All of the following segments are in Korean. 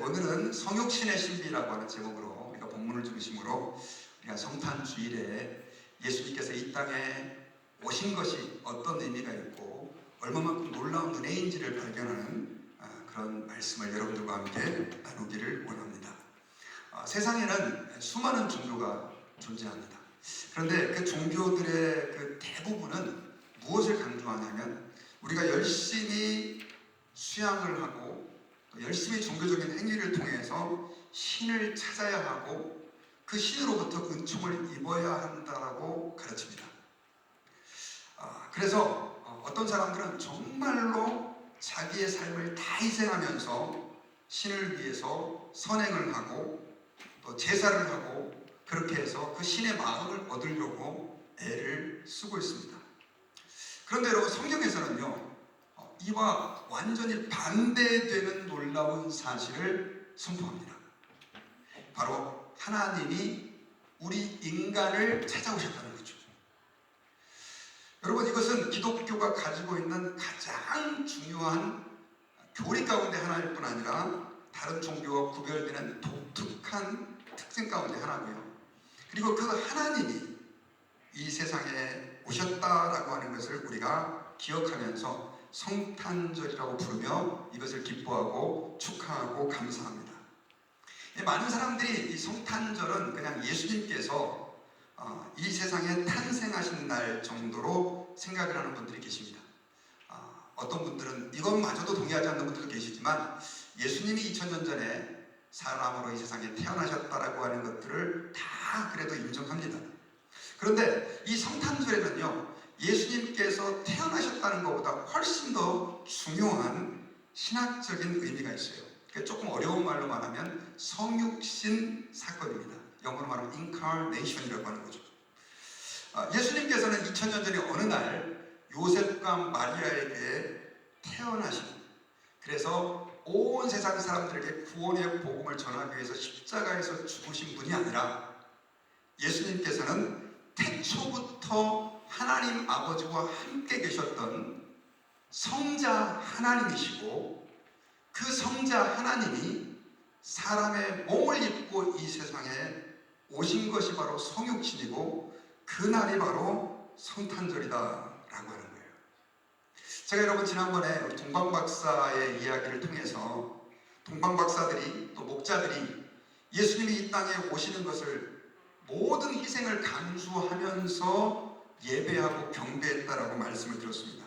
오늘은 성육신의 신비라고 하는 제목으로 우리가 본문을 중심으로 우리가 성탄 주일에 예수님께서 이 땅에 오신 것이 어떤 의미가 있고 얼마만큼 놀라운 은혜인지를 발견하는 그런 말씀을 여러분들과 함께 나누기를 원합니다. 세상에는 수많은 종교가 존재합니다. 그런데 그 종교들의 그 대부분은 무엇을 강조하냐면 우리가 열심히 수양을 하고 열심히 종교적인 행위를 통해서 신을 찾아야 하고 그 신으로부터 은총을 입어야 한다고 가르칩니다. 그래서 어떤 사람들은 정말로 자기의 삶을 다 희생하면서 신을 위해서 선행을 하고 또 제사를 하고 그렇게 해서 그 신의 마음을 얻으려고 애를 쓰고 있습니다. 그런데 여러분, 성경에서는요, 이와 완전히 반대되는 놀라운 사실을 선포합니다. 바로 하나님이 우리 인간을 찾아오셨다는 거죠. 여러분, 이것은 기독교가 가지고 있는 가장 중요한 교리 가운데 하나일 뿐 아니라 다른 종교와 구별되는 독특한 특징 가운데 하나고요. 그리고 그 하나님이 이 세상에 오셨다라고 하는 것을 우리가 기억하면서 성탄절이라고 부르며 이것을 기뻐하고 축하하고 감사합니다. 많은 사람들이 이 성탄절은 그냥 예수님께서 이 세상에 탄생하신 날 정도로 생각을 하는 분들이 계십니다. 어떤 분들은 이것마저도 동의하지 않는 분들도 계시지만 예수님이 2000년 전에 사람으로 이 세상에 태어나셨다라고 하는 것들을 다 그래도 인정합니다. 그런데 이 성탄절에는요, 예수님께서 태어나셨다는 것보다 훨씬 더 중요한 신학적인 의미가 있어요. 조금 어려운 말로 말하면 성육신 사건입니다. 영어로 말하면 incarnation이라고 하는 거죠. 예수님께서는 2000년 전에 어느 날 요셉과 마리아에게 태어나신, 그래서 온 세상 사람들에게 구원의 복음을 전하기 위해서 십자가에서 죽으신 분이 아니라 예수님께서는 태초부터 하나님 아버지와 함께 계셨던 성자 하나님이시고 그 성자 하나님이 사람의 몸을 입고 이 세상에 오신 것이 바로 성육신이고 그날이 바로 성탄절이다라고 하는 거예요. 제가 여러분 지난번에 우리 동방박사의 이야기를 통해서 동방박사들이 또 목자들이 예수님이 이 땅에 오시는 것을 모든 희생을 감수하면서 예배하고 경배했다라고 말씀을 드렸습니다.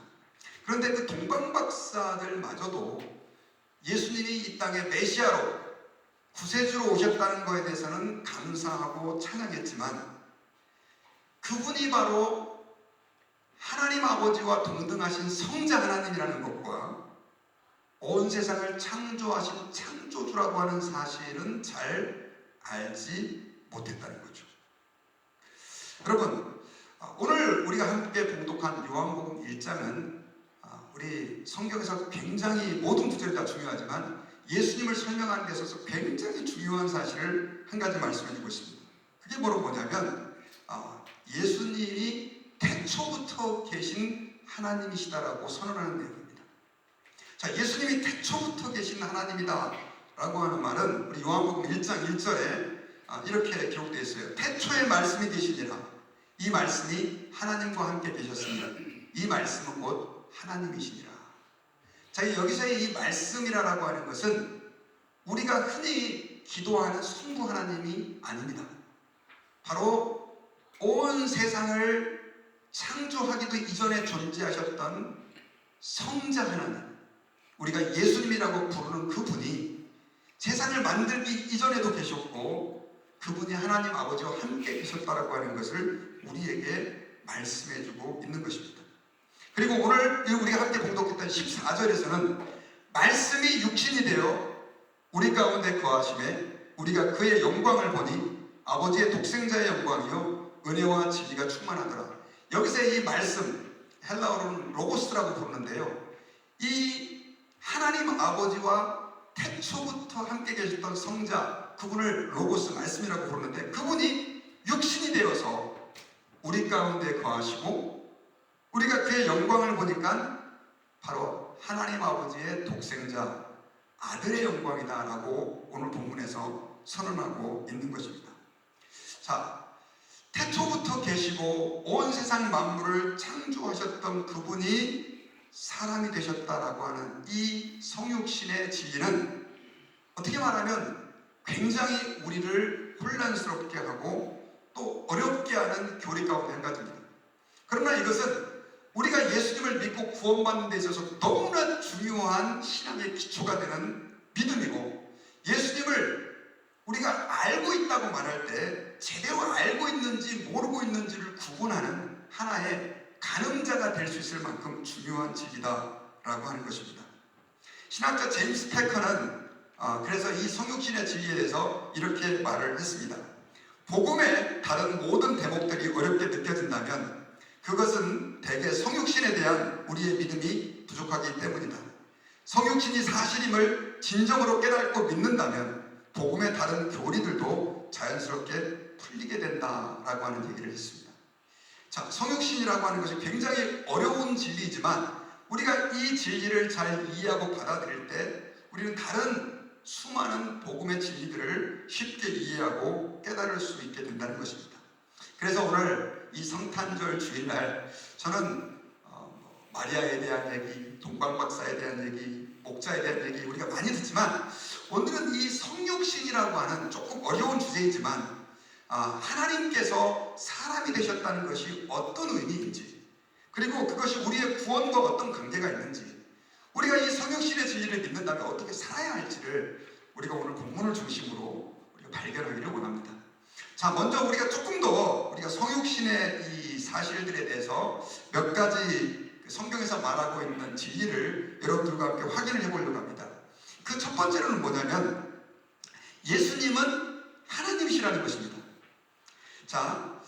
그런데 그 동방박사들마저도 예수님이 이 땅에 메시아로 구세주로 오셨다는 것에 대해서는 감사하고 찬양했지만 그분이 바로 하나님 아버지와 동등하신 성자 하나님이라는 것과 온 세상을 창조하신 창조주라고 하는 사실은 잘 알지 못했다는 거죠. 여러분, 오늘 우리가 함께 봉독한 요한복음 1장은 우리 성경에서 굉장히 모든 구절이 다 중요하지만 예수님을 설명하는 데 있어서 굉장히 중요한 사실을 한 가지 말씀해주고 있습니다. 그게 뭐냐면 예수님이 태초부터 계신 하나님이시다라고 선언하는 내용입니다. 자, 예수님이 태초부터 계신 하나님이다 라고 하는 말은 우리 요한복음 1장 1절에 이렇게 기록되어 있어요. 태초에 말씀이 계시니라. 이 말씀이 하나님과 함께 계셨습니다. 이 말씀은 곧 하나님이시니라. 자, 여기서의 이 말씀이라고 하는 것은 우리가 흔히 기도하는 성부 하나님이 아닙니다. 바로 온 세상을 창조하기도 이전에 존재하셨던 성자 하나님, 우리가 예수님이라고 부르는 그분이 세상을 만들기 이전에도 계셨고 그분이 하나님 아버지와 함께 계셨다라고 하는 것을 우리에게 말씀해주고 있는 것입니다. 그리고 오늘 우리가 함께 봉독했던 14절에서는 말씀이 육신이 되어 우리 가운데 거하심에 우리가 그의 영광을 보니 아버지의 독생자의 영광이요 은혜와 진리가 충만하더라. 여기서 이 말씀, 헬라어로는 로고스라고 부르는데요, 이 하나님 아버지와 태초부터 함께 계셨던 성자, 그분을 로고스, 말씀이라고 부르는데 그분이 육신이 되어서 우리 가운데 거하시고 우리가 그의 영광을 보니까 바로 하나님 아버지의 독생자 아들의 영광이다라고 오늘 본문에서 선언하고 있는 것입니다. 자, 태초부터 계시고 온 세상 만물을 창조하셨던 그분이 사람이 되셨다라고 하는 이 성육신의 진리는 어떻게 말하면 굉장히 우리를 혼란스럽게 하고 또 어렵게 하는 교리 가운데 한 가지입니다. 그러나 이것은 우리가 예수님을 믿고 구원받는 데 있어서 너무나 중요한 신앙의 기초가 되는 믿음이고, 예수님을 우리가 알고 있다고 말할 때 제대로 알고 있는지 모르고 있는지를 구분하는 하나의 가늠자가 될 수 있을 만큼 중요한 진리다라고 하는 것입니다. 신학자 제임스 패커는 그래서 이 성육신의 진리에 대해서 이렇게 말을 했습니다. 복음의 다른 모든 대목들이 어렵게 느껴진다면 그것은 대개 성육신에 대한 우리의 믿음이 부족하기 때문이다. 성육신이 사실임을 진정으로 깨닫고 믿는다면 복음의 다른 교리들도 자연스럽게 풀리게 된다라고 하는 얘기를 했습니다. 자, 성육신이라고 하는 것이 굉장히 어려운 진리이지만 우리가 이 진리를 잘 이해하고 받아들일 때 우리는 다른 수많은 복음의 진리들을 쉽게 이해하고 깨달을 수 있게 된다는 것입니다. 그래서 오늘 이 성탄절 주일날 저는 마리아에 대한 얘기, 동방박사에 대한 얘기, 목자에 대한 얘기 우리가 많이 듣지만 오늘은 이 성육신이라고 하는 조금 어려운 주제이지만 하나님께서 사람이 되셨다는 것이 어떤 의미인지, 그리고 그것이 우리의 구원과 어떤 관계가 있는지, 우리가 이 성육신의 진리를 믿는다면 어떻게 살아야 할지를 우리가 오늘 본문을 중심으로 우리가 발견하기를 원합니다. 자, 먼저 우리가 조금 더 우리가 성육신의 이 사실들에 대해서 몇 가지 성경에서 말하고 있는 진리를 여러분들과 함께 확인을 해보려고 합니다. 그 첫 번째로는 뭐냐면 예수님은 하나님이시라는 것입니다. 자,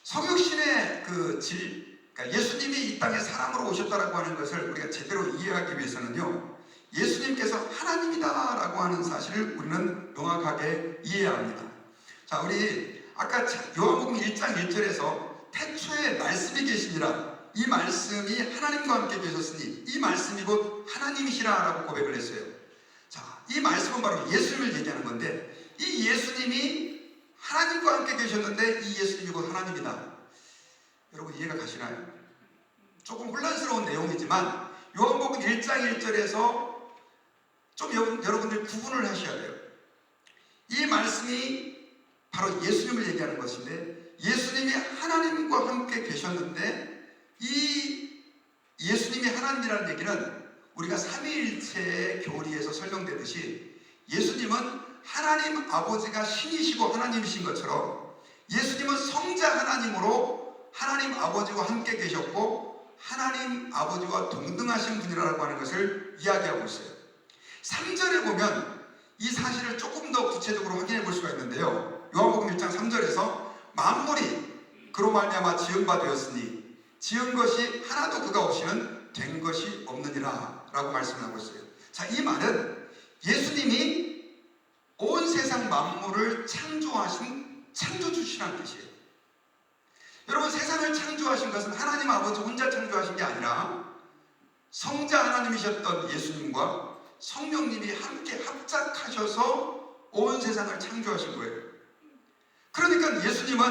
성육신의 그러니까 예수님이 이 땅에 사람으로 오셨다라고 하는 것을 우리가 제대로 이해하기 위해서는요, 예수님께서 하나님이다라고 하는 사실을 우리는 명확하게 이해해야 합니다. 자, 우리 아까 요한복음 1장 1절에서 태초에 말씀이 계시니라, 이 말씀이 하나님과 함께 계셨으니 이 말씀이 곧 하나님이시라라고 고백을 했어요. 자, 이 말씀은 바로 예수님을 얘기하는 건데, 이 예수님이 하나님과 함께 계셨는데 이 예수님이 곧 하나님이다. 여러분 이해가 가시나요? 조금 혼란스러운 내용이지만 요한복음 1장 1절에서 좀 여러분들 구분을 하셔야 돼요. 이 말씀이 바로 예수님을 얘기하는 것인데, 예수님이 하나님과 함께 계셨는데 이 예수님이 하나님이라는 얘기는 우리가 삼위일체의 교리에서 설명되듯이 예수님은 하나님 아버지가 신이시고 하나님이신 것처럼 예수님은 성자 하나님으로 하나님 아버지와 함께 계셨고 하나님 아버지와 동등하신 분이라고 하는 것을 이야기하고 있어요. 3절에 보면 이 사실을 조금 더 구체적으로 확인해 볼 수가 있는데요, 요한복음 1장 3절에서 만물이 그로 말미암아 지은 바 되었으니 지은 것이 하나도 그가 없이는 된 것이 없느니라 라고 말씀하고 있어요. 자, 이 말은 예수님이 온 세상 만물을 창조하신 창조주시라는 뜻이에요. 여러분, 세상을 창조하신 것은 하나님 아버지 혼자 창조하신 게 아니라 성자 하나님이셨던 예수님과 성령님이 함께 합작하셔서 온 세상을 창조하신 거예요. 그러니까 예수님은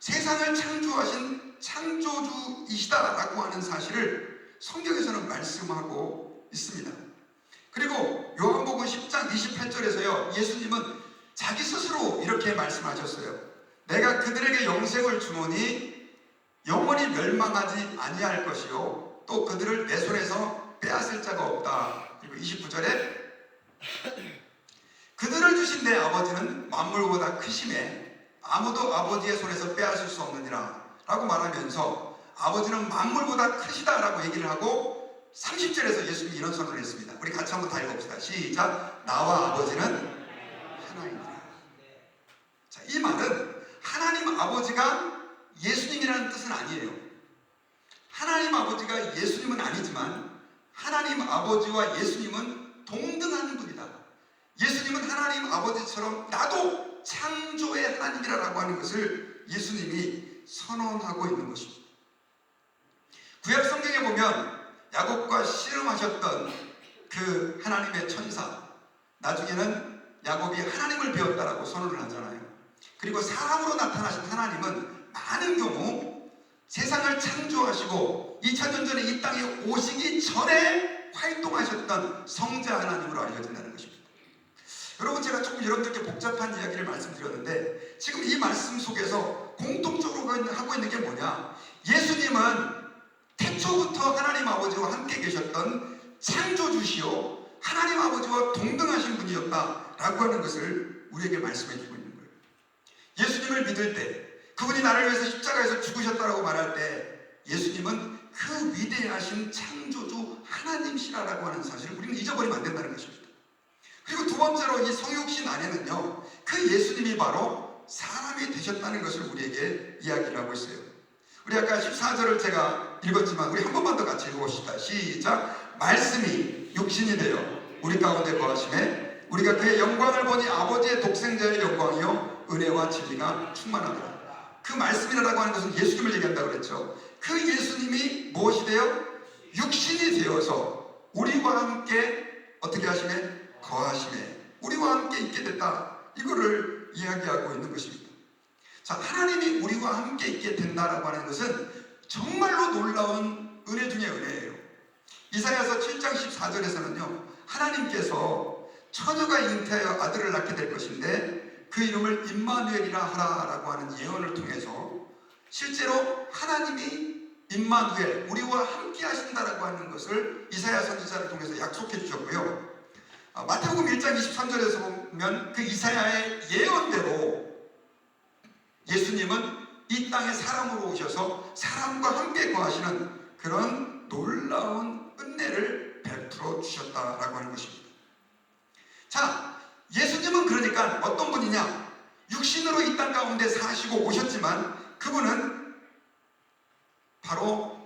세상을 창조하신 창조주이시다라고 하는 사실을 성경에서는 말씀하고 있습니다. 그리고 요한복음 10장 28절에서요, 예수님은 자기 스스로 이렇게 말씀하셨어요. 내가 그들에게 영생을 주노니 영원히 멸망하지 아니할 것이요 또 그들을 내 손에서 빼앗을 자가 없다. 그리고 29절에 그들을 주신 내 아버지는 만물보다 크심에 아무도 아버지의 손에서 빼앗을 수 없느니라 라고 말하면서 아버지는 만물보다 크시다 라고 얘기를 하고 30절에서 예수님이 이런 선언을 했습니다. 우리 같이 한번 다 읽어봅시다. 시작. 나와 아버지는 하나이니라. 자, 이 말은 하나님 아버지가 예수님이라는 뜻은 아니에요. 하나님 아버지가 예수님은 아니지만 하나님 아버지와 예수님은 동등한 분이다. 예수님은 하나님 아버지처럼 나도 창조의 하나님이라고 하는 것을 예수님이 선언하고 있는 것입니다. 구약 성경에 보면 야곱과 씨름하셨던 그 하나님의 천사, 나중에는 야곱이 하나님을 배웠다라고 선언을 하잖아요. 그리고 사람으로 나타나신 하나님은 많은 경우 세상을 창조하시고 2000년 전에 이 땅에 오시기 전에 활동하셨던 성자 하나님으로 알려진다는 것입니다. 여러분, 제가 조금 여러분들께 복잡한 이야기를 말씀드렸는데 지금 이 말씀 속에서 공통적으로 하고 있는 게 뭐냐? 예수님은 태초부터 하나님 아버지와 함께 계셨던 창조주시오 하나님 아버지와 동등하신 분이었다라고 하는 것을 우리에게 말씀해 주고 있는 거예요. 예수님을 믿을 때, 그분이 나를 위해서 십자가에서 죽으셨다라고 말할 때 예수님은 그 위대하신 창조주 하나님이시라고 하는 사실을 우리는 잊어버리면 안 된다는 것입니다. 그리고 두 번째로 이 성육신 안에는요, 그 예수님이 바로 사람이 되셨다는 것을 우리에게 이야기를 하고 있어요. 우리 아까 14절을 제가 읽었지만 우리 한 번만 더 같이 읽어봅시다. 시작. 말씀이 육신이 되어 우리 가운데 거하심에 우리가 그의 영광을 보니 아버지의 독생자의 영광이요 은혜와 진리가 충만하더라. 그 말씀이라고 하는 것은 예수님을 얘기한다고 그랬죠. 그 예수님이 무엇이 되어? 육신이 되어서 우리와 함께 어떻게 하시네? 거하심에 우리와 함께 있게 됐다. 이거를 이야기하고 있는 것입니다. 자, 하나님이 우리와 함께 있게 된다라고 하는 것은 정말로 놀라운 은혜 중의 은혜예요. 이사야서 7장 14절에서는요 하나님께서 처녀가 잉태하여 아들을 낳게 될 것인데 그 이름을 임마누엘이라 하라라고 하는 예언을 통해서 실제로 하나님이 임마누엘, 우리와 함께 하신다라고 하는 것을 이사야 선지자를 통해서 약속해 주셨고요. 마태복음 1장 23절에서 보면 그 이사야의 예언대로 예수님은 이 땅에 사람으로 오셔서 사람과 함께 거하시는 그런 놀라운 은혜를 베풀어 주셨다라고 하는 것입니다. 자, 예수님은 그러니까 어떤 분이냐? 육신으로 이 땅 가운데 사시고 오셨지만 그분은 바로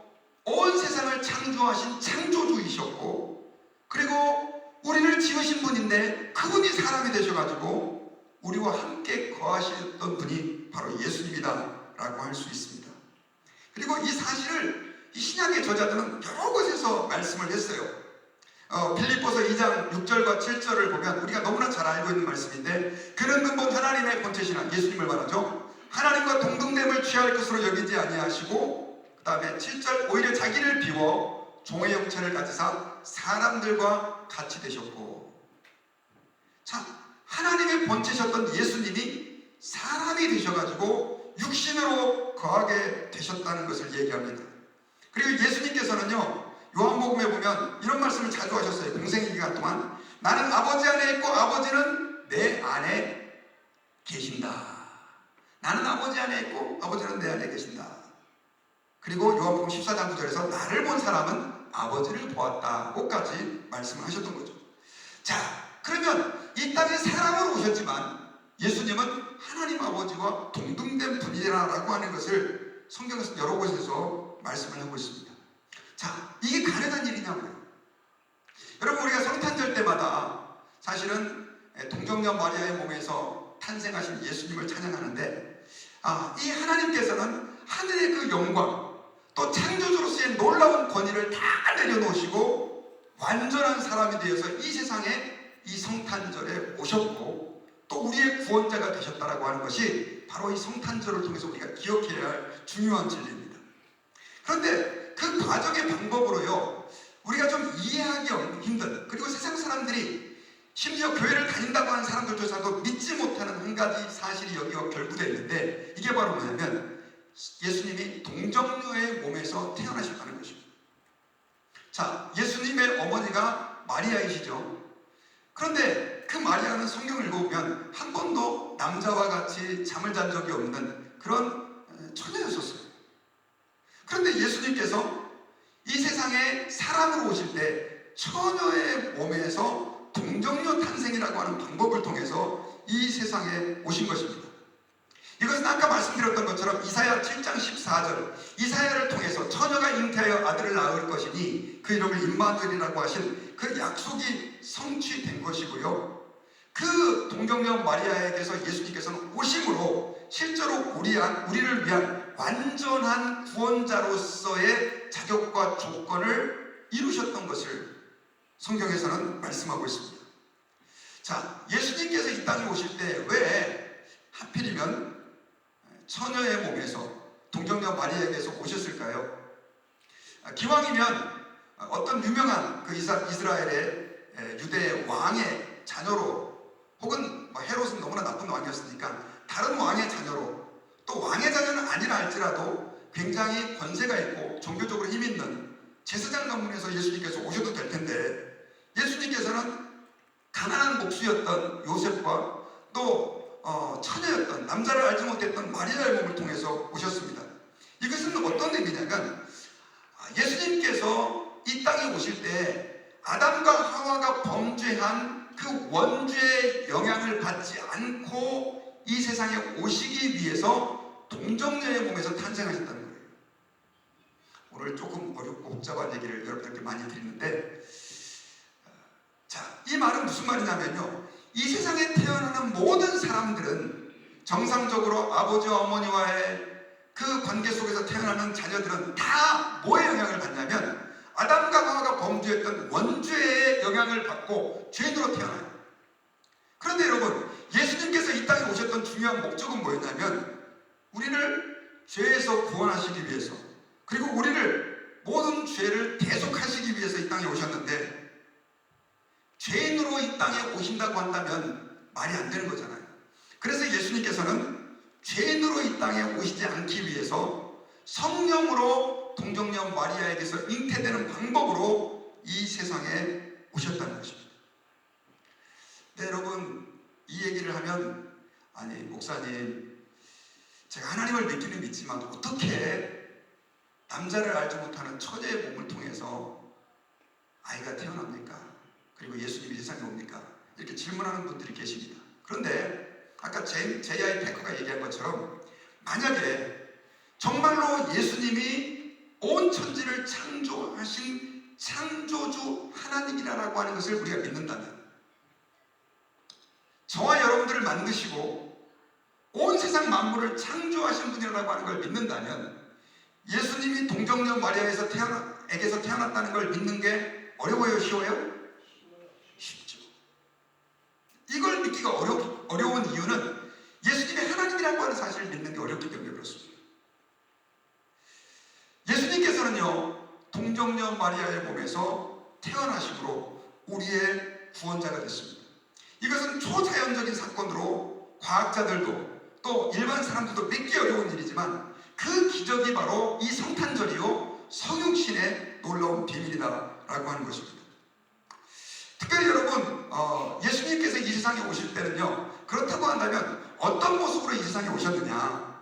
온 세상을 창조하신 창조주이셨고, 그리고 우리를 지으신 분인데 그분이 사람이 되셔가지고 우리와 함께 거하셨던 분이 바로 예수님이다 라고 할 수 있습니다. 그리고 이 사실을 이 신약의 저자들은 여러 곳에서 말씀을 했어요. 빌립보서 2장 6절과 7절을 보면 우리가 너무나 잘 알고 있는 말씀인데, 그는 근본 하나님의 본체시나 예수님을 말하죠. 하나님과 동등됨을 취할 것으로 여기지 아니하시고, 그 다음에 7절 오히려 자기를 비워 종의 형체를 가지사 사람들과 같이 되셨고. 자, 하나님의 본체셨던 예수님이 사람이 되셔가지고 육신으로 거하게 되셨다는 것을 얘기합니다. 그리고 예수님께서는요 요한복음에 보면 이런 말씀을 자주 하셨어요. 공생의 기간 동안 나는 아버지 안에 있고 아버지는 내 안에 계신다. 나는 아버지 안에 있고 아버지는 내 안에 계신다. 그리고 요한복음 14장 9절에서 나를 본 사람은 아버지를 보았다고까지 말씀을 하셨던 거죠. 자, 그러면 이 땅에 사람으로 오셨지만 예수님은 하나님 아버지와 동등된 분이라고 하는 것을 성경에서 여러 곳에서 말씀을 하고 있습니다. 자, 이게 가능한 일이냐고요. 여러분, 우리가 성탄절 때마다 사실은 동정녀 마리아의 몸에서 탄생하신 예수님을 찬양하는데, 이 하나님께서는 하늘의 그 영광, 또 창조주로서의 놀라운 권위를 다 내려놓으시고 완전한 사람이 되어서 이 세상에 이 성탄절에 오셨고, 또 우리의 구원자가 되셨다라고 하는 것이 바로 이 성탄절을 통해서 우리가 기억해야 할 중요한 진리입니다. 그런데 그 과정의 방법으로요 우리가 좀 이해하기 힘든, 그리고 세상 사람들이 심지어 교회를 다닌다고 하는 사람들조차도 믿지 못하는 한 가지 사실이 여기가 결부되어 있는데, 이게 바로 뭐냐면 예수님이 동정녀의 몸에서 태어나셨다는 것입니다. 자, 예수님의 어머니가 마리아이시죠. 그런데 그 마리아는 성경을 읽어보면 한 번도 남자와 같이 잠을 잔 적이 없는 그런 처녀였었어요. 그런데 예수님께서 이 세상에 사람으로 오실 때 처녀의 몸에서 동정녀 탄생이라고 하는 방법을 통해서 이 세상에 오신 것입니다. 이것은 아까 말씀드렸던 것처럼 이사야 7장 14절, 이사야를 통해서 처녀가 잉태하여 아들을 낳을 것이니 그 이름을 임마누엘이라고 하신 그 약속이 성취된 것이고요. 그 동정녀 마리아에게서 예수님께서는 오심으로 실제로 우리를 위한 완전한 구원자로서의 자격과 조건을 이루셨던 것을 성경에서는 말씀하고 있습니다. 자, 예수님께서 이 땅에 오실 때 왜 하필이면 처녀의 몸에서 동정녀 마리아에게서 오셨을까요? 기왕이면 어떤 유명한 그 이스라엘의 유대 왕의 자녀로, 혹은 헤롯은 너무나 나쁜 왕이었으니까 다른 왕의 자녀로, 또 왕의 자녀는 아니라 할지라도 굉장히 권세가 있고 종교적으로 힘 있는 제사장 가문에서 예수님께서 오셔도 될 텐데, 예수님께서는 가난한 목수였던 요셉과 또 처녀였던, 남자를 알지 못했던 마리아의 몸을 통해서 오셨습니다. 이것은 어떤 의미냐면, 예수님께서 이 땅에 오실 때 아담과 하와가 범죄한 그 원죄의 영향을 받지 않고 이 세상에 오시기 위해서 동정녀의 몸에서 탄생하셨다는 거예요. 오늘 조금 어렵고 복잡한 얘기를 여러분들께 많이 드리는데, 자, 이 말은 무슨 말이냐면요, 이 세상에 태어나는 모든 사람들은 정상적으로 아버지와 어머니와의 그 관계 속에서 태어나는 자녀들은 다 뭐의 영향을 받냐면 아담과 하와가 범죄했던 원죄의 영향을 받고 죄인으로 태어나요. 그런데 여러분, 예수님께서 이 땅에 오셨던 중요한 목적은 뭐였냐면 우리를 죄에서 구원하시기 위해서, 그리고 우리를 모든 죄를 대속하시기 위해서 이 땅에 오셨는데, 죄인으로 이 땅에 오신다고 한다면 말이 안 되는 거잖아요. 그래서 예수님께서는 죄인으로 이 땅에 오시지 않기 위해서 성령으로 동정녀 마리아에게서 잉태되는 방법으로 이 세상에 오셨다는 것입니다. 네, 여러분, 이 얘기를 하면, 아니 목사님, 제가 하나님을 믿기는 믿지만 어떻게 남자를 알지 못하는 처제의 몸을 통해서 아이가 태어납니까? 그리고 예수님이 세상에 옵니까? 이렇게 질문하는 분들이 계십니다. 그런데 아까 J.I. 패커가 얘기한 것처럼, 만약에 정말로 예수님이 온 천지를 창조하신 창조주 하나님이라고 하는 것을 우리가 믿는다면, 저와 여러분들을 만드시고 온 세상 만물을 창조하신 분이라고 하는 걸 믿는다면, 예수님이 동정녀 마리아에게서 태어났다는 걸 믿는 게 어려워요? 쉬워요? 쉽죠. 이걸 믿기가 어려운 이유는 예수님이 하나님이라고 하는 사실을 믿는 게 어렵기 때문에 그렇습니다. 예수님께서는요, 동정녀 마리아의 몸에서 태어나심으로 우리의 구원자가 됐습니다. 이것은 초자연적인 사건으로 과학자들도 또 일반 사람들도 믿기 어려운 일이지만, 그 기적이 바로 이 성탄절이요 성육신의 놀라운 비밀이다라고 하는 것입니다. 특별히 여러분, 예수님께서 이 세상에 오실 때는요, 그렇다고 한다면 어떤 모습으로 이 세상에 오셨느냐,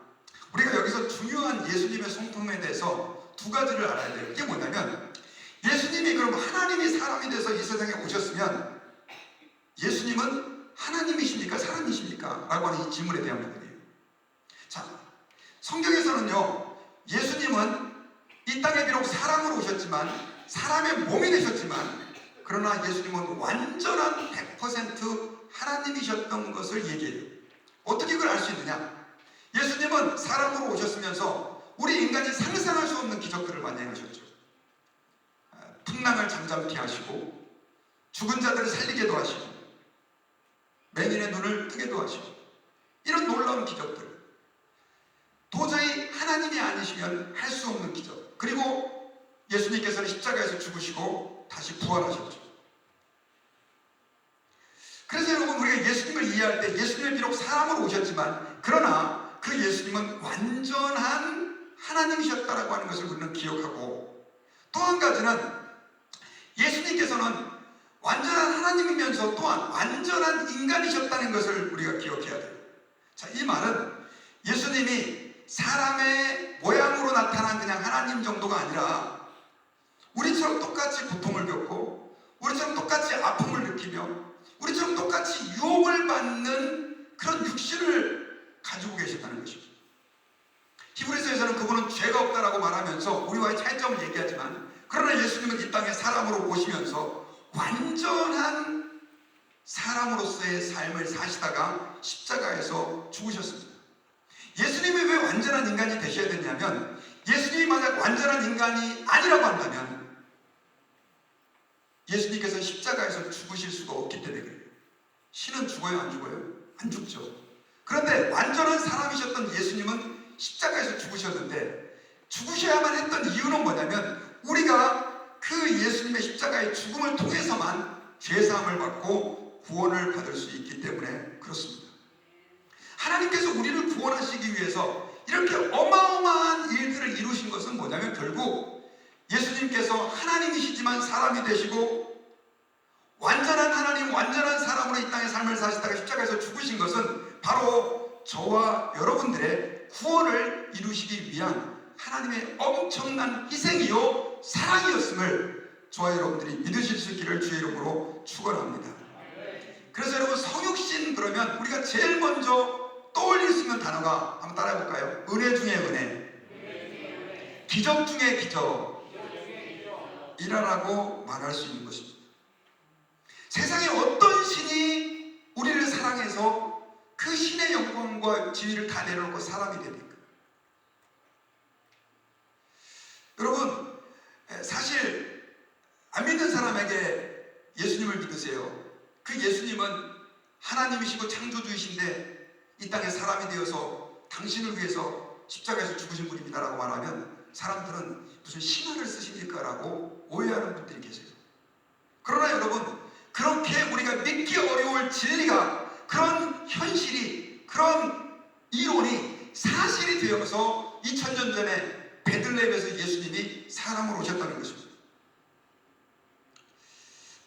우리가 여기서 중요한 예수님의 성품에 대해서 두 가지를 알아야 돼요. 이게 뭐냐면, 예수님이 그럼 하나님이 사람이 돼서 이 세상에 오셨으면 예수님은 하나님이십니까? 사람이십니까? 라고 하는 이 질문에 대한 부분이에요. 자, 성경에서는요, 예수님은 이 땅에 비록 사람으로 오셨지만, 사람의 몸이 되셨지만, 그러나 예수님은 완전한 100% 하나님이셨던 것을 얘기해요. 어떻게 그걸 알 수 있느냐? 예수님은 사람으로 오셨으면서 우리 인간이 상상할 수 없는 기적들을 많이 행하셨죠. 풍랑을 잠잠케 하시고, 죽은 자들을 살리게도 하시고, 맹인의 눈을 뜨게도 하시고, 이런 놀라운 기적들, 도저히 하나님이 아니시면 할 수 없는 기적. 그리고 예수님께서는 십자가에서 죽으시고 다시 부활하셨죠. 그래서 여러분, 우리가 예수님을 이해할 때 예수님은 비록 사람으로 오셨지만, 그러나 그 예수님은 완전한 하나님이셨다라고 하는 것을 우리는 기억하고, 또 한 가지는 예수님께서는 완전한 하나님이면서 또한 완전한 인간이셨다는 것을 우리가 기억해야 돼요. 자, 이 말은 예수님이 사람의 모양으로 나타난 그냥 하나님 정도가 아니라 우리처럼 똑같이 고통을 겪고, 우리처럼 똑같이 아픔을 느끼며, 우리처럼 똑같이 유혹을 받는 그런 육신을 가지고 계셨다는 것입니다. 히브리서에서는 그분은 죄가 없다라고 말하면서 우리와의 차이점을 얘기하지만, 그러나 예수님은 이 땅에 사람으로 오시면서 완전한 사람으로서의 삶을 사시다가 십자가에서 죽으셨습니다. 예수님이 왜 완전한 인간이 되셔야 되냐면, 예수님이 만약 완전한 인간이 아니라고 한다면 예수님께서 십자가에서 죽으실 수가 없기 때문에 그래요. 신은 죽어요, 안 죽어요? 안 죽죠. 그런데 완전한 사람이셨던 예수님은 십자가에서 죽으셨는데, 죽으셔야만 했던 이유는 뭐냐면 우리가 그 예수님의 십자가의 죽음을 통해서만 죄사함을 받고 구원을 받을 수 있기 때문에 그렇습니다. 하나님께서 우리를 구원하시기 위해서 이렇게 어마어마한 일들을 이루신 것은 뭐냐면 결국 예수님께서 하나님이시지만 사람이 되시고 완전한 하나님, 완전한 사람으로 이 땅의 삶을 사시다가 십자가에서 죽으신 것은 바로 저와 여러분들의 구원을 이루시기 위한 하나님의 엄청난 희생이요 사랑이었음을 저와 여러분들이 믿으실 수 있기를 주의 이름으로 축원합니다. 그래서 여러분, 성육신 그러면 우리가 제일 먼저 떠올릴 수 있는 단어가 한번 따라해 볼까요? 은혜 중에 은혜, 기적 중에 기적이라고 말할 수 있는 것입니다. 세상에 어떤 신이 우리를 사랑해서 그 신의 영광과 지위를 다 내려놓고 사람이 됩니까? 여러분, 사실 안 믿는 사람에게 예수님을 믿으세요. 그 예수님은 하나님이시고 창조주이신데 이 땅에 사람이 되어서 당신을 위해서 십자가에서 죽으신 분입니다라고 말하면 사람들은 무슨 신화를 쓰십니까? 라고 오해하는 분들이 계세요. 그러나 여러분, 그렇게 우리가 믿기 어려울 진리가, 그런 현실이, 그런 이론이 사실이 되어서 2000년 전에 베들레헴에서 예수님이 사람으로 오셨다는 것입니다.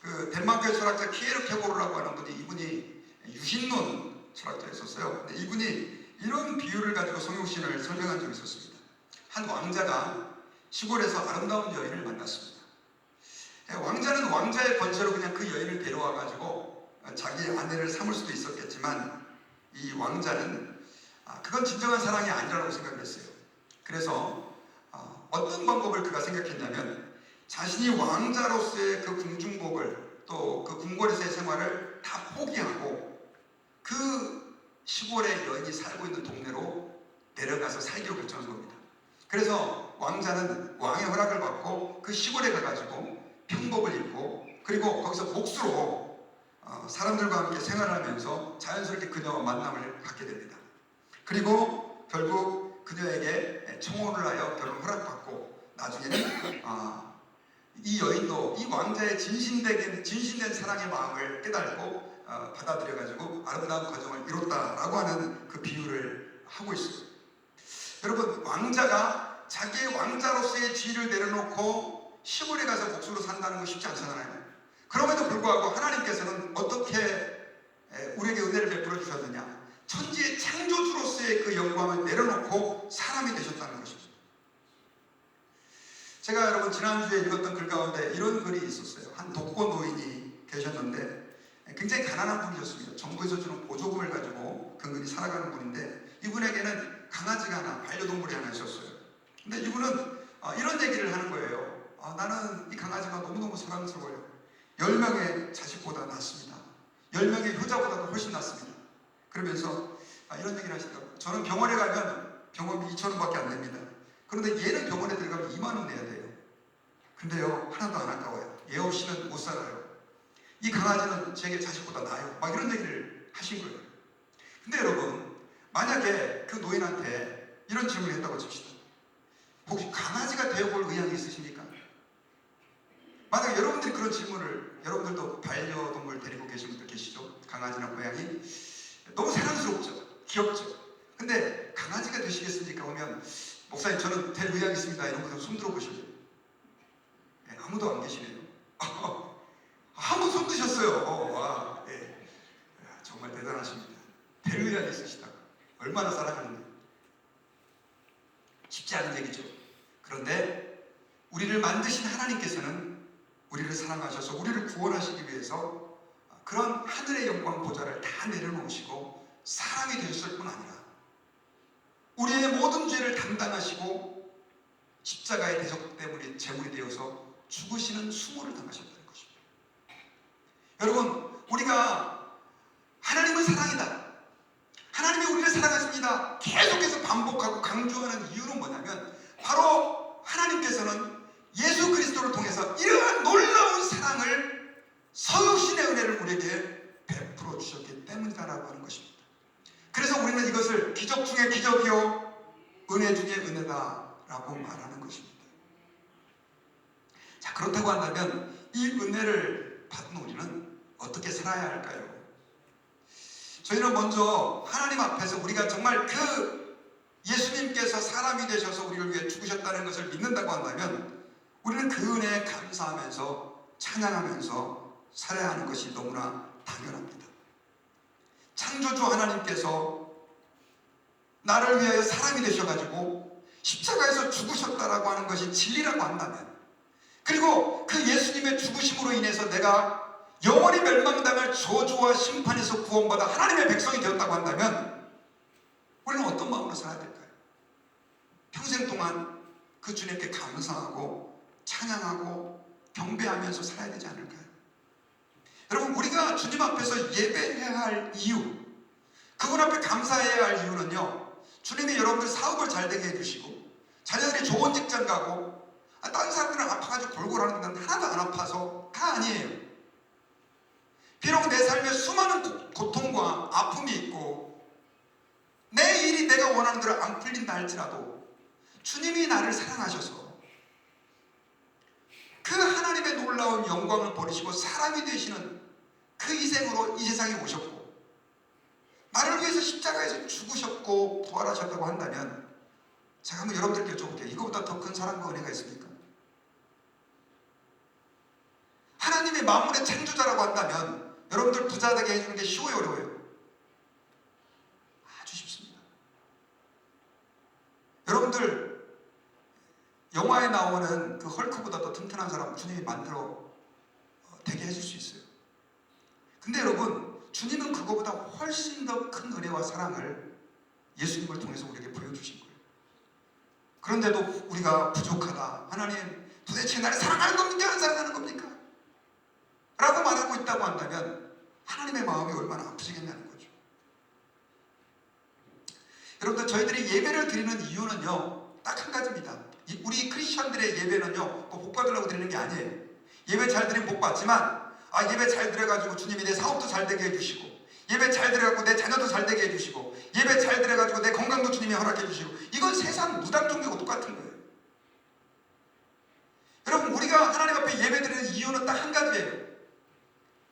그 덴마크의 철학자 키에르케고르라고 하는 분이, 이분이 유신론 철학자였었어요. 근데 이분이 이런 비유를 가지고 성육신을 설명한 적이 있었습니다. 한 왕자가 시골에서 아름다운 여인을 만났습니다. 왕자는 왕자의 권세로 그냥 그 여인을 데려와 가지고 자기 아내를 삼을 수도 있었겠지만 이 왕자는 그건 진정한 사랑이 아니라고 생각을 했어요. 그래서 어떤 방법을 그가 생각했냐면 자신이 왕자로서의 그 궁중복을, 또 그 궁궐에서의 생활을 다 포기하고 그 시골의 여인이 살고 있는 동네로 내려가서 살기로 결정한 겁니다. 그래서 왕자는 왕의 허락을 받고 그 시골에 가가지고 평복을 입고, 그리고 거기서 복수로 사람들과 함께 생활하면서 자연스럽게 그녀와 만남을 갖게 됩니다. 그리고 결국 그녀에게 청혼을 하여 결혼 허락받고, 나중에는 이 여인도 이 왕자의 진심된 사랑의 마음을 깨달고 받아들여가지고 아름다운 과정을 이뤘다라고 하는 그 비유를 하고 있어요. 여러분, 왕자가 자기의 왕자로서의 지위를 내려놓고 시골에 가서 복수로 산다는 건 쉽지 않잖아요. 그럼에도 불구하고 하나님께서는 어떻게 우리에게 은혜를 베풀어 주셨느냐? 천지의 창조주로서의 그 영광을 내려놓고 사람이 되셨다는 것입니다. 제가 여러분 지난주에 읽었던 글 가운데 이런 글이 있었어요. 한 독거 노인이 계셨는데 굉장히 가난한 분이셨습니다. 정부에서 주는 보조금을 가지고 근근히 살아가는 분인데, 이분에게는 강아지가 하나, 반려동물이 하나 있었어요. 근데 이분은 이런 얘기를 하는 거예요. 나는 이 강아지가 너무너무 사랑스러워요. 10명의 자식보다 낫습니다. 10명의 효자보다도 훨씬 낫습니다. 그러면서 이런 얘기를 하시더라고요. 저는 병원에 가면 병원비 2,000원밖에 안 냅니다. 그런데 얘는 병원에 들어가면 2만 원 내야 돼요. 근데요, 하나도 안 아까워요. 얘 없이는 못 살아요. 이 강아지는 제게 자식보다 나아요. 막 이런 얘기를 하신 거예요. 근데 여러분, 만약에 그 노인한테 이런 질문을 했다고 칩시다. 혹시 강아지가 되어볼 의향이 있으십니까? 만약에 여러분들이 그런 질문을, 여러분들도 반려동물 데리고 계신 분들 계시죠? 강아지나 고양이. 너무 사랑스럽죠? 귀엽죠? 근데 강아지가 되시겠습니까? 오면 목사님 저는 될 의향이 있습니다. 이런 분들 손 들어보시죠. 아무도 안 계시네요. 한 분 손 드셨어요. 와, 예. 정말 대단하십니다. 될 의향이 있으시다고. 얼마나 사랑하는데. 쉽지 않은 얘기죠. 그런데 우리를 만드신 하나님께서는 우리를 사랑하셔서 우리를 구원하시기 위해서 그런 하늘의 영광 보좌를 다 내려놓으시고 사람이 되셨을 뿐 아니라 우리의 모든 죄를 담당하시고 십자가의 대적 때문에 제물이 되어서 죽으시는 수모를 당하셨다는 것입니다. 여러분, 우리가 하나님은 사랑이다, 하나님이 우리를 사랑하십니다 계속해서 반복하고 강조하는 이유는 뭐냐면 바로 하나님께서는 예수 그리스도를 통해서 이러한 놀라운 사랑을, 성육신의 은혜를 우리에게 베풀어 주셨기 은혜다라고 하는 것입니다. 그래서 우리는 이것을 기적 중에 기적이요 은혜 중에 은혜다라고 말하는 것입니다. 자, 그렇다고 한다면 이 은혜를 받은 우리는 어떻게 살아야 할까요? 저희는 먼저 하나님 앞에서 우리가 정말 그 예수님께서 사람이 되셔서 우리를 위해 죽으셨다는 것을 믿는다고 한다면 우리는 그 은혜에 감사하면서 찬양하면서 살아야 하는 것이 너무나 당연합니다. 창조주 하나님께서 나를 위하여 사람이 되셔가지고 십자가에서 죽으셨다라고 하는 것이 진리라고 한다면, 그리고 그 예수님의 죽으심으로 인해서 내가 영원히 멸망당할 저주와 심판에서 구원받아 하나님의 백성이 되었다고 한다면 우리는 어떤 마음으로 살아야 될까요? 평생 동안 그 주님께 감사하고 찬양하고 경배하면서 살아야 되지 않을까요? 여러분, 우리가 주님 앞에서 예배해야 할 이유, 그분 앞에 감사해야 할 이유는요, 주님이 여러분들 사업을 잘 되게 해주시고 자녀들이 좋은 직장 가고 다른 사람들은 아파가지고 골골하는데 하나도 안 아파서가 아니에요. 비록 내 삶에 수많은 고통과 아픔이 있고 내 일이 내가 원하는 대로 안 풀린다 할지라도 주님이 나를 사랑하셔서 그 하나님의 놀라운 영광을 버리시고 사람이 되시는 그 희생으로 이 세상에 오셨고 나를 위해서 십자가에서 죽으셨고 부활하셨다고 한다면, 제가 한번 여러분들께 여쭤볼게요. 이거보다 더 큰 사랑과 은혜가 있습니까? 하나님의 만물의 창조자라고 한다면 여러분들 부자 되게 해주는 게 쉬워요, 어려워요? 아주 쉽습니다. 여러분들 영화에 나오는 그 헐크보다 더 튼튼한 사람 주님이 만들어 되게 해줄 수 있어요. 근데 여러분, 주님은 그거보다 훨씬 더 큰 은혜와 사랑을 예수님을 통해서 우리에게 보여주신 거예요. 그런데도 우리가 부족하다, 하나님 도대체 나를 사랑하는 겁니까? 안 사랑하는 겁니까? 라고 말하고 있다고 한다면 하나님의 마음이 얼마나 아프시겠냐는 거죠. 여러분들, 저희들이 예배를 드리는 이유는요 딱 한 가지입니다. 우리 크리스천들의 예배는요 뭐 복 받으려고 드리는 게 아니에요. 예배 잘 드리면 복 받지만, 예배 잘 드려가지고 주님이 내 사업도 잘 되게 해주시고, 예배 잘 드려가지고 내 자녀도 잘 되게 해주시고, 예배 잘 드려가지고 내 건강도 주님이 허락해 주시고, 이건 세상 무당 종교하고 똑같은 거예요. 여러분, 우리가 하나님 앞에 예배 드리는 이유는 딱 한 가지예요.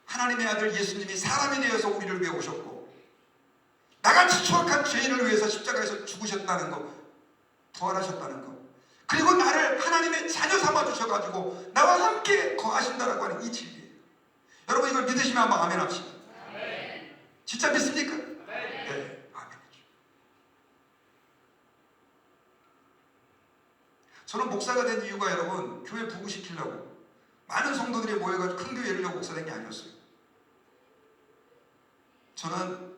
하나님의 아들 예수님이 사람이 되어서 우리를 위해 오셨고 나같이 추악한 죄인을 위해서 십자가에서 죽으셨다는 것, 부활하셨다는 것, 그리고 나를 하나님의 자녀 삼아 주셔가지고 나와 함께 거하신다라고 하는 이 진리예요. 여러분, 이걸 믿으시면 한번 아멘 합시다. 진짜 믿습니까? 네, 아멘이죠. 저는 목사가 된 이유가 여러분, 교회 부흥시키려고 많은 성도들이 모여가지고 큰 교회 열려고 목사 된 게 아니었어요. 저는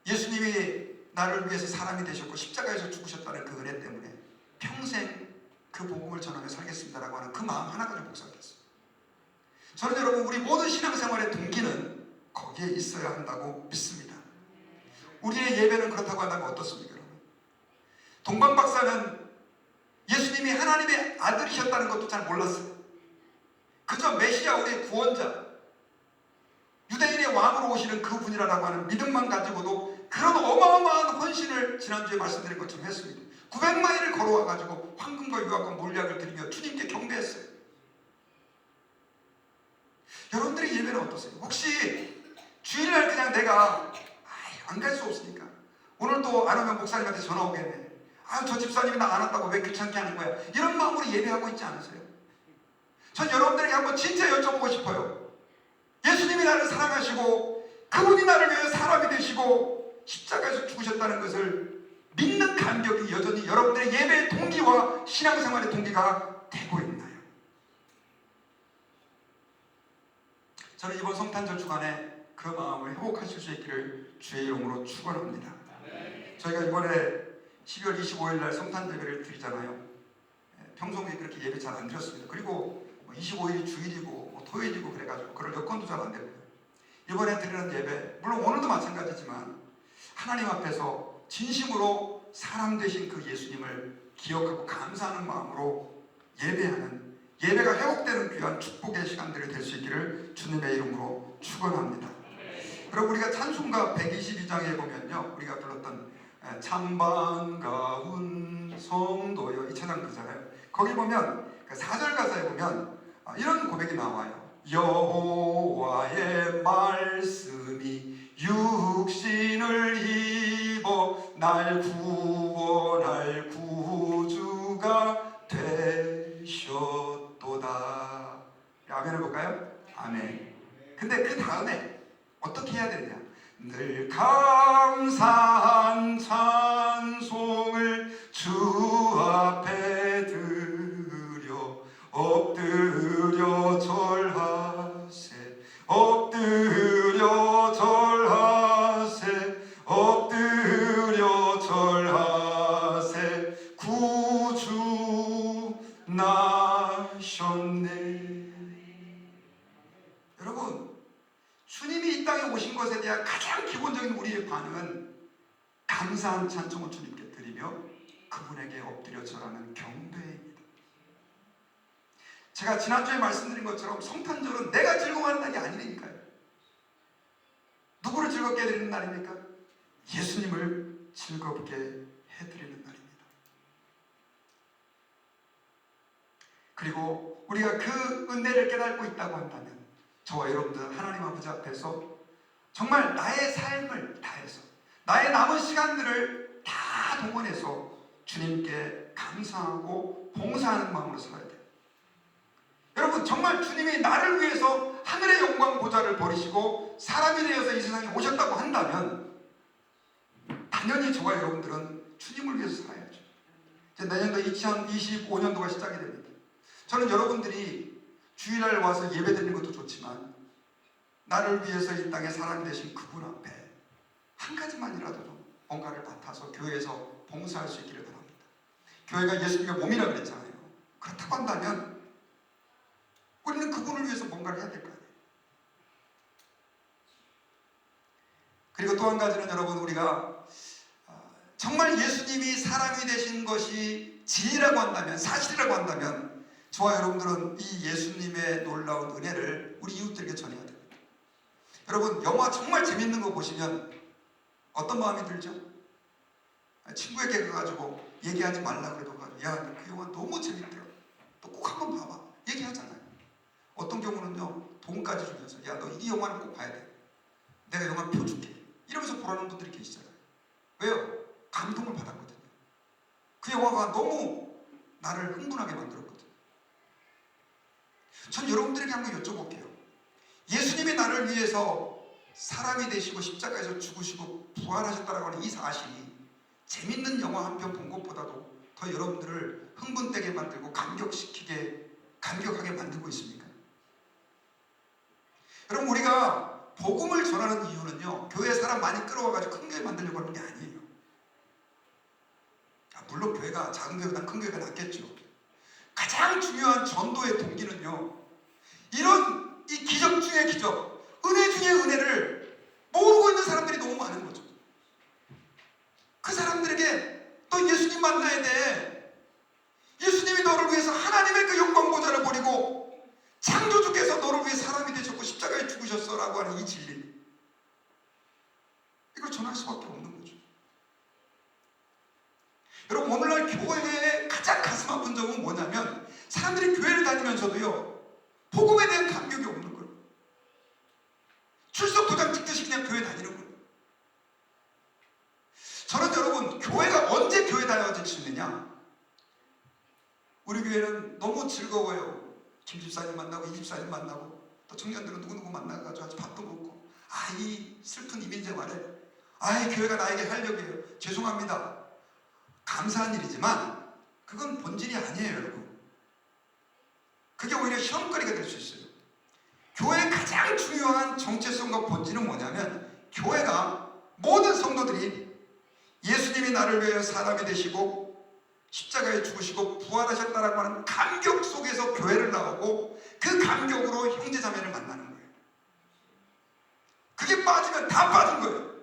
예수님이 나를 위해서 사람이 되셨고 십자가에서 죽으셨다는 그 은혜 때문에 평생 그 복음을 전하며 살겠습니다라고 하는 그 마음 하나 가지고 목사가 됐어요. 저는 여러분, 우리 모든 신앙생활의 동기는 거기에 있어야 한다고 믿습니다. 우리의 예배는 그렇다고 한다면 어떻습니까, 여러분? 동방 박사는 예수님이 하나님의 아들이셨다는 것도 잘 몰랐어요. 그저 메시아, 우리의 구원자, 유대인의 왕으로 오시는 그분이라고 하는 믿음만 가지고도 그런 어마어마한 헌신을 지난주에 말씀드린 것처럼 했습니다. 900마일을 걸어와가지고 황금과 유황과 몰약을 드리며 주님께 경배했어요. 여러분들의 예배는 어떠세요? 혹시 주일날 그냥 내가 안 갈 수 없으니까 오늘 또 안 오면 목사님한테 전화 오겠네, 저 집사님이 나 안 왔다고 왜 귀찮게 하는 거야, 이런 마음으로 예배하고 있지 않으세요? 전 여러분들에게 한번 진짜 여쭤보고 싶어요. 예수님이 나를 사랑하시고 그분이 나를 위해 사람이 되시고 십자가에서 죽으셨다는 것을 믿는 감격이 여전히 여러분들의 예배의 동기와 신앙생활의 동기가 되고 있나요? 저는 이번 성탄절 주간에 그 마음을 회복하실 수 있기를 주의 이름으로 축원합니다. 저희가 이번에 12월 25일 날 성탄 예배를 드리잖아요. 평소에 그렇게 예배 잘 안 드렸습니다. 그리고 25일이 주일이고 토요일이고 그래가지고 그럴 여건도 잘 안 되고요. 이번에 드리는 예배, 물론 오늘도 마찬가지지만 하나님 앞에서 진심으로 사람 되신 그 예수님을 기억하고 감사하는 마음으로 예배하는, 예배가 회복되는 귀한 축복의 시간들이 될 수 있기를 주님의 이름으로 축원합니다. 그리고 우리가 찬송가 122장에 보면요, 우리가 불렀던 참 반가운 성도여, 이 찬양이잖아요. 거기 보면 4절 가사에 보면 이런 고백이 나와요. 여호와의 말씀이 육신을 입어 날 구원할 구주가 되셨도다. 아멘 해볼까요? 아멘. 근데 그 다음에 어떻게 해야 되냐? 늘 감사한 찬송을 주 앞에 드려 엎드려 절하세, 엎드려 절하세, 엎드려 절하세. 구주 나셨네. 여러분, 주님이 이 땅에 오신 것에 대한 가장 기본적인 우리의 반응은 감사한 찬송을 주님께 드리며 그분에게 엎드려 절하는 경배입니다. 제가 지난주에 말씀드린 것처럼 성탄절은 내가 즐거워하는 날이 아니니까요. 누구를 즐겁게 해드리는 날입니까? 예수님을 즐겁게 해드리는 날입니다. 그리고 우리가 그 은혜를 깨닫고 있다고 한다면 저와 여러분들 하나님 아버지 앞에서 정말 나의 삶을 다해서 나의 남은 시간들을 다 동원해서 주님께 감사하고 봉사하는 마음으로 살아야 돼요. 여러분, 정말 주님이 나를 위해서 하늘의 영광 보좌를 버리시고 사람이 되어서 이 세상에 오셨다고 한다면 당연히 저와 여러분들은 주님을 위해서 살아야죠. 이제 내년도 2025년도가 시작이 됩니다. 저는 여러분들이 주일날 와서 예배드리는 것도 좋지만 나를 위해서 이 땅에 사람이 되신 그분 앞에 한 가지만이라도 좀 뭔가를 맡아서 교회에서 봉사할 수 있기를 바랍니다. 교회가 예수님의 몸이라 그랬잖아요. 그렇다고 한다면 우리는 그분을 위해서 뭔가를 해야 될 거 아니에요. 그리고 또 한 가지는 여러분, 우리가 정말 예수님이 사람이 되신 것이 진리라고 한다면, 사실이라고 한다면 저와 여러분들은 이 예수님의 놀라운 은혜를 우리 이웃들에게 전해야 됩니다. 여러분, 영화 정말 재밌는 거 보시면 어떤 마음이 들죠? 친구에게 가가지고 얘기하지 말라고 해도 야, 그 영화 너무 재밌대요. 또 꼭 한번 봐봐. 얘기하잖아요. 어떤 경우는요, 돈까지 주면서 야, 너 이 영화는 꼭 봐야 돼. 내가 영화 표 줄게. 이러면서 보라는 분들이 계시잖아요. 왜요? 감동을 받았거든요. 그 영화가 너무 나를 흥분하게 만들었거든요. 전 여러분들에게 한번 여쭤볼게요. 예수님이 나를 위해서 사람이 되시고 십자가에서 죽으시고 부활하셨다라고 하는 이 사실이 재밌는 영화 한 편 본 것보다도 더 여러분들을 흥분되게 만들고 감격하게 만들고 있습니까? 여러분, 우리가 복음을 전하는 이유는요, 교회에 사람 많이 끌어와가지고 큰 교회 만들려고 하는 게 아니에요. 물론 교회가 작은 교회보다 큰 교회가 낫겠죠. 가장 중요한 전도의 동기는요, 이런 이 기적 중의 기적, 은혜 중의 은혜를 모르고 있는 사람들이 너무 많은 거죠. 그 사람들에게 너 예수님 만나야 돼. 예수님이 너를 위해서 하나님의 그 영광 보좌를 버리고 창조주께서 너를 위해 사람이 되셨고 십자가에 죽으셨어 라고 하는 이 진리, 이걸 전할 수밖에 없는 거죠. 여러분, 오늘날 교회의 가장 가슴 아픈 점은 뭐냐면 사람들이 교회를 다니면서도요, 복음에 대한 감격이 없는 거예요. 출석 도장 찍듯이 그냥 교회 다니는 거예요. 저는 여러분, 교회가 언제 교회 다녀질 수 있느냐? 우리 교회는 너무 즐거워요. 김 집사님 만나고 이 집사님 만나고 또 청년들은 누구누구 만나가지고 밥도 먹고, 이 슬픈 이민 생활에 교회가 나에게 활력이에요. 죄송합니다. 감사한 일이지만 그건 본질이 아니에요, 여러분. 그게 오히려 시험거리가 될 수 있어요. 교회의 가장 중요한 정체성과 본질은 뭐냐면 교회가 모든 성도들이 예수님이 나를 위하여 사람이 되시고 십자가에 죽으시고 부활하셨다라고 하는 감격 속에서 교회를 나오고 그 감격으로 형제자매를 만나는 거예요. 그게 빠지면 다 빠진 거예요.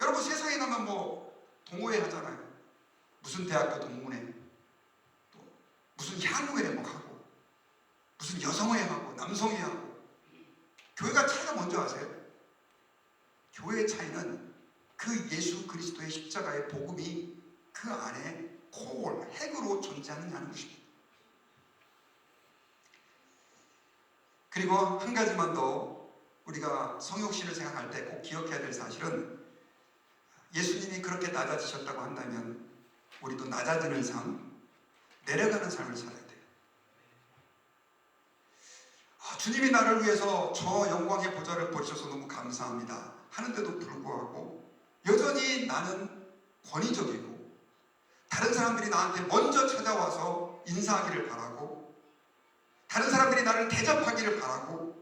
여러분, 세상에 가면 뭐 동호회 하잖아요. 무슨 대학교 동문회, 또 무슨 향후회 뭐 하고, 무슨 여성회 하고 남성회 하고, 뭔지 아세요? 교회의 차이는 그 예수 그리스도의 십자가의 복음이 그 안에 핵으로 존재하느냐는 것입니다. 그리고 한 가지만 더 우리가 성육신을 생각할 때 꼭 기억해야 될 사실은, 예수님이 그렇게 낮아지셨다고 한다면 우리도 낮아지는 삶, 내려가는 삶을 살아야 돼요. 주님이 나를 위해서 저 영광의 보좌를 버리셔서 너무 감사합니다 하는데도 불구하고 여전히 나는 권위적이고, 다른 사람들이 나한테 먼저 찾아와서 인사하기를 바라고, 다른 사람들이 나를 대접하기를 바라고,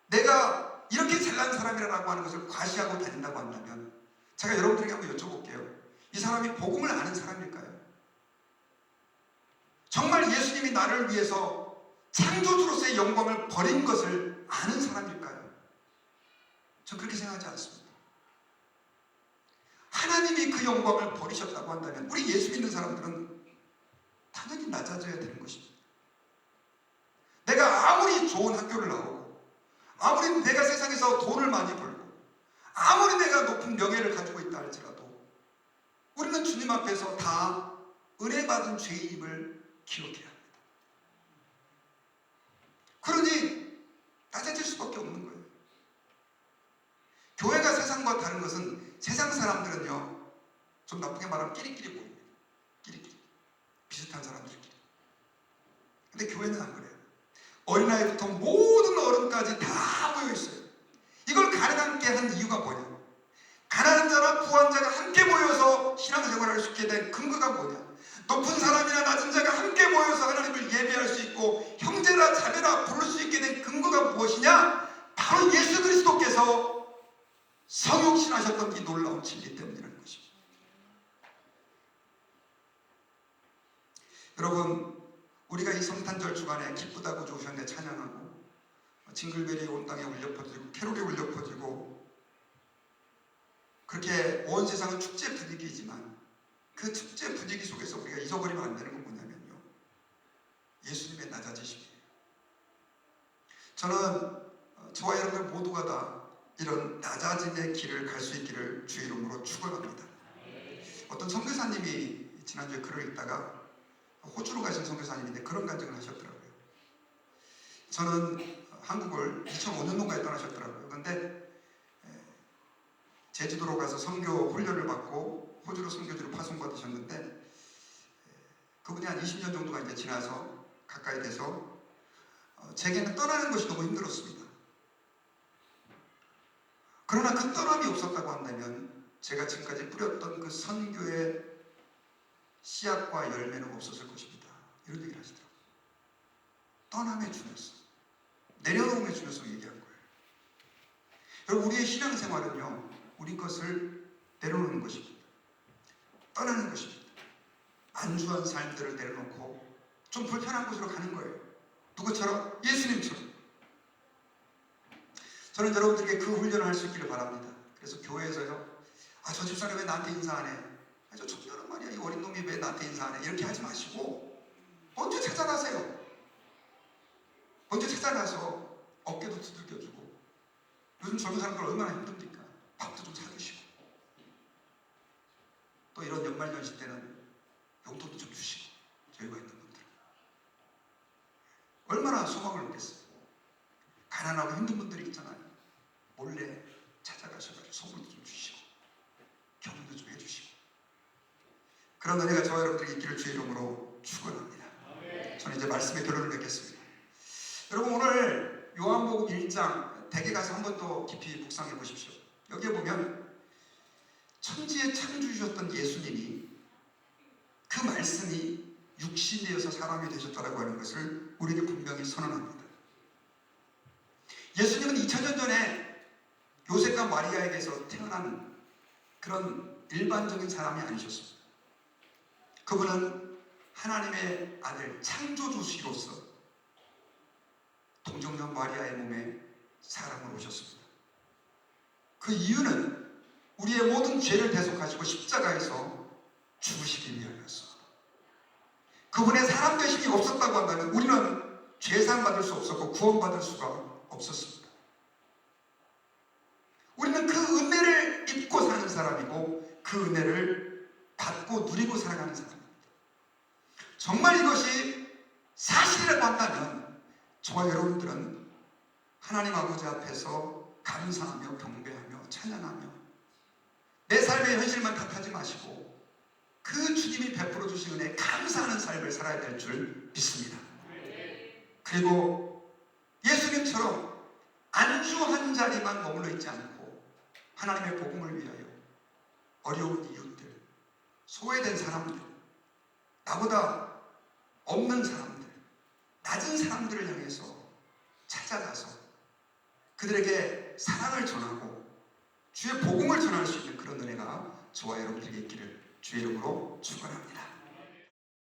내가 이렇게 잘난 사람이라고 하는 것을 과시하고 다닌다고 한다면, 제가 여러분들에게 한번 여쭤볼게요. 이 사람이 복음을 아는 사람일까요? 정말 예수님이 나를 위해서 창조주로서의 영광을 버린 것을 아는 사람일까요? 전 그렇게 생각하지 않습니다. 하나님이 그 영광을 버리셨다고 한다면 우리 예수 믿는 사람들은 당연히 낮아져야 되는 것입니다. 내가 아무리 좋은 학교를 나오고, 아무리 내가 세상에서 돈을 많이 벌고, 아무리 내가 높은 명예를 가지고 있다 할지라도 우리는 주님 앞에서 다 은혜 받은 죄인임을 기억해야 합니다. 그러니 낮아질 수밖에 없는 거예요. 교회가 세상과 다른 것은, 세상 사람들은요, 좀 나쁘게 말하면 끼리끼리 모입니다. 끼리끼리. 비슷한 사람들끼리. 근데 교회는 안 그래요. 어린아이부터 모든 어른까지 다 모여 있어요. 이걸 가능하게 한 이유가 뭐냐? 가난한 자나 부한 자가 함께 모여서 신앙생활을 할 수 있게 된 근거가 뭐냐? 높은 사람이나 낮은 자가 함께 모여서 하나님을 예배할 수 있고 형제라 자매라 부를 수 있게 된 근거가 무엇이냐? 바로 예수 그리스도께서 성육신하셨던 이 놀라운 진리 때문이라는 것입니다. 여러분, 우리가 이 성탄절 주간에 기쁘다고 좋으셨네 찬양하고, 징글벨이 온 땅에 울려 퍼지고 캐롤이 울려 퍼지고, 그렇게 온 세상은 축제 분위기이지만 그 축제 분위기 속에서 우리가 잊어버리면 안 되는 건 뭐냐면요, 예수님의 낮아지심이에요. 저는 저와 여러분들 모두가 다 이런 낮아짐의 길을 갈 수 있기를 주의 이름으로 축원합니다. 어떤 선교사님이 지난주에 글을 읽다가, 호주로 가신 선교사님인데 그런 간증을 하셨더라고요. 저는 한국을 2005년도까지 떠나셨더라고요. 그런데 제주도로 가서 선교 훈련을 받고 호주로 선교지로 파송받으셨는데, 그분이 한 20년 정도가 이제 지나서 가까이 돼서 제게는 떠나는 것이 너무 힘들었습니다. 그러나 그 떠남이 없었다고 한다면 제가 지금까지 뿌렸던 그 선교의 씨앗과 열매는 없었을 것입니다. 이런 얘기를 하시더라고요. 떠남의 중요성, 내려놓음의 중요성을 얘기한 거예요. 여러분, 우리의 신앙생활은요, 우리 것을 내려놓는 것입니다. 떠나는 것입니다. 안주한 삶들을 내려놓고 좀 불편한 곳으로 가는 거예요. 누구처럼? 예수님처럼. 저는 여러분들에게 그 훈련을 할 수 있기를 바랍니다. 그래서 교회에서요, 저 집사님 왜 나한테 인사 안 해? 저 청년은 말이야, 이 어린 놈이 왜 나한테 인사 안 해? 이렇게 하지 마시고 먼저 찾아가세요. 먼저 찾아가서 어깨도 두들겨주고, 요즘 젊은 사람들 얼마나 힘듭니까? 밥도 좀 사주시고, 또 이런 연말연시 때는 용돈도 좀 주시고, 여유가 있는 분들 얼마나 소망을 얻겠어요. 가난하고 힘든 분들이 있잖아요. 몰래 찾아가셔가지고 선물도 좀 주시고 격려도 좀 해주시고, 그런 은혜가 저와 여러분들에게 있기를 주의 이름으로 축원합니다. 저는 이제 말씀의 결론을 맺겠습니다. 여러분, 오늘 요한복음 1장 댁에 가서 한 번 더 깊이 묵상해 보십시오. 여기에 보면 천지의 창조주셨던 예수님이, 그 말씀이 육신이 되어서 사람이 되셨다라고 하는 것을 우리에게 분명히 선언합니다. 예수님은 2000년 전에 요셉과 마리아에게서 태어난 그런 일반적인 사람이 아니셨습니다. 그분은 하나님의 아들, 창조주시로서 동정녀 마리아의 몸에 사람으로 오셨습니다. 그 이유는 우리의 모든 죄를 대속하시고 십자가에서 죽으시기 위하였습니다. 그분의 사람 되심이 없었다고 한다면 우리는 죄상 받을 수 없었고 구원받을 수가 없었습니다. 알고 그 은혜를 받고 누리고 살아가는 사람입니다. 정말 이것이 사실이라고 한다면 저와 여러분들은 하나님 아버지 앞에서 감사하며 경배하며 찬양하며 내 삶의 현실만 탓하지 마시고 그 주님이 베풀어 주신 은혜에 감사하는 삶을 살아야 될 줄 믿습니다. 그리고 예수님처럼 안주 한 자리만 머물러 있지 않고 하나님의 복음을 위하여 어려운 이웃들, 소외된 사람들, 나보다 없는 사람들, 낮은 사람들을 향해서 찾아가서 그들에게 사랑을 전하고 주의 복음을 전할 수 있는 그런 은혜가 저와 여러분들에게 있기를 주의 이름으로 축원합니다.